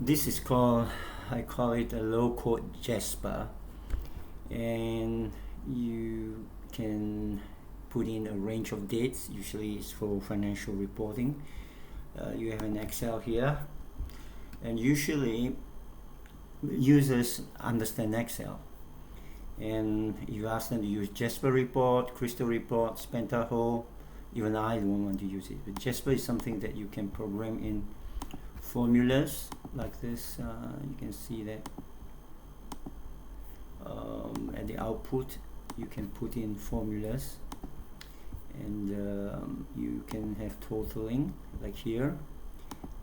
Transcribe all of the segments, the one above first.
This is called, I call it a low code Jasper, and you can put in a range of dates. Usually it's for financial reporting. You have an Excel here, and usually users understand Excel, and you ask them to use Jasper Report, Crystal Report, Pentaho. Even I don't want to use it, but Jasper is something that you can program in formulas like this. You can see that at the output you can put in formulas, and you can have totaling like here,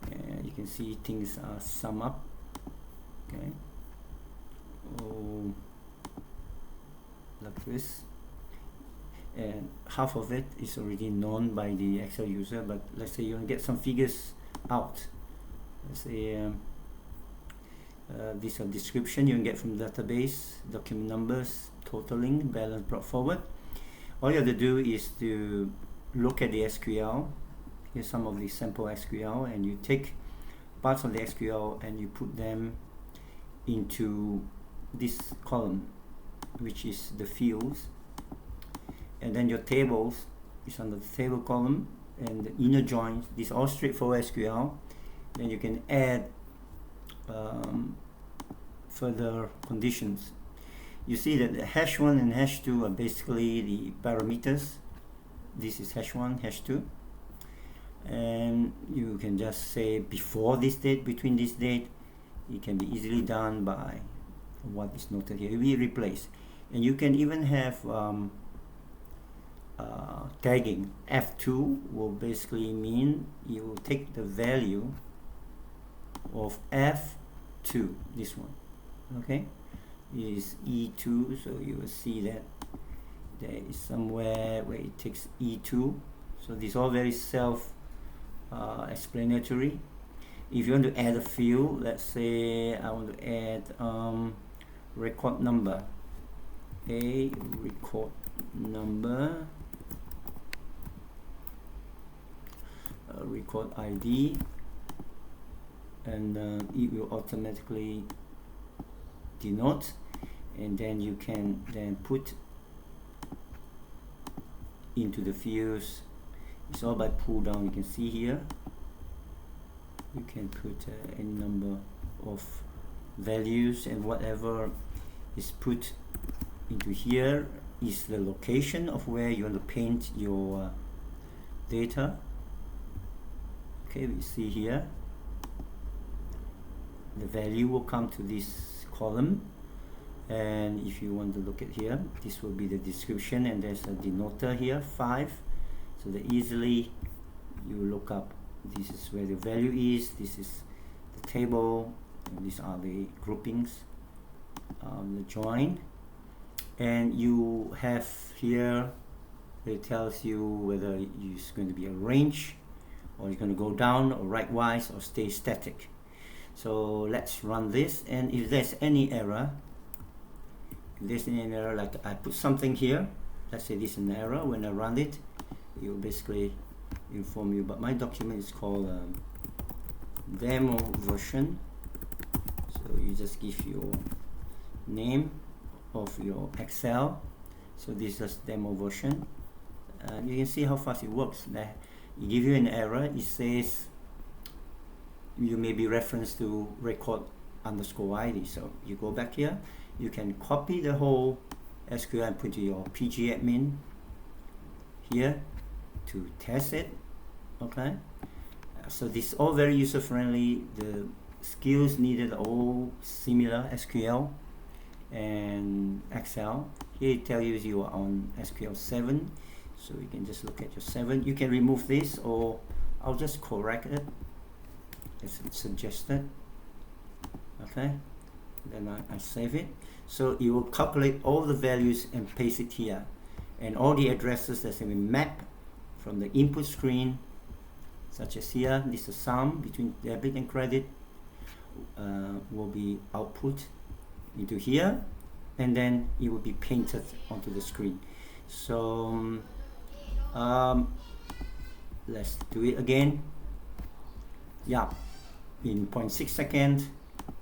and you can see things are sum up. Okay, like this, and half of it is already known by the Excel user, but let's say you want to get some figures out. Let's say these are description you can get from database, document numbers, totaling, balance brought forward. All you have to do is to look at the SQL. Here's some of the sample SQL, and you take parts of the SQL and you put them into this column, which is the fields, and then your tables is under the table column, and the inner joins. These are all straightforward SQL. Then you can add further conditions. You see that the hash 1 and hash 2 are basically the parameters. This is hash 1, hash 2, and you can just say before this date, between this date. It can be easily done by what is noted here. We replace, and you can even have tagging. F2 will basically mean you will take the value of F2, this one, okay, is E2, so you will see that there is somewhere where it takes E2. So these are all very self explanatory. If you want to add a field, let's say I want to add record number, a record number, record ID, and it will automatically denote, and then you can then put into the fields. It's all by pull down. You can see here you can put any number of values, and whatever is put into here is the location of where you want to paint your data. Okay, we see here the value will come to this column, and if you want to look at here, this will be the description, and there's a denoter here 5, so that easily you look up. This is where the value is, this is the table, and these are the groupings, the join, and you have here, it tells you whether it's going to be a range, or it's going to go down or rightwise or stay static. So let's run this, and if there's any error, like I put something here, let's say this is an error, when I run it, it will basically inform you. But my document is called demo version, so you just give your name of your Excel. So this is demo version, and you can see how fast it works. It give you an error, it says you may be referenced to record underscore ID. So you go back here, you can copy the whole SQL and put your PG admin here to test it. Okay, so this is all very user friendly. The skills needed are all similar, SQL and Excel. Here it tells you are on SQL 7, so you can just look at your 7. You can remove this, or I'll just correct it as it's suggested. Okay, then I save it, so it will calculate all the values and paste it here, and all the addresses that have been mapped from the input screen, such as here, this is a sum between debit and credit, will be output into here, and then it will be painted onto the screen. So let's do it again. Yeah, in 0.6 seconds.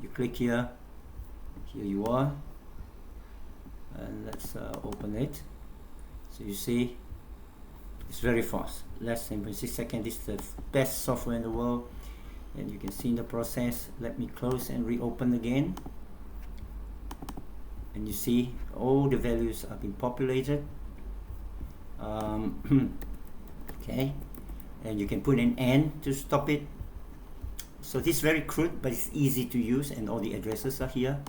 You click here, here you are, and let's open it. So you see it's very fast, less than 0.6 seconds. This is the best software in the world, and you can see in the process. Let me close and reopen again, and you see all the values have been populated. Okay, and you can put an end to stop it. So this is very crude, but it's easy to use, and all the addresses are here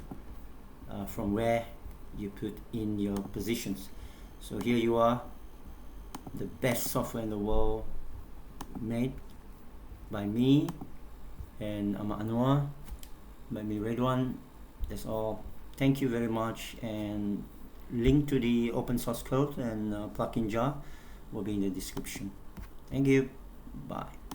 from where you put in your positions. So here you are, the best software in the world, made by me and Anwar, by me Redwan. That's all. Thank you very much, and link to the open source code and plugin jar will be in the description. Thank you. Bye.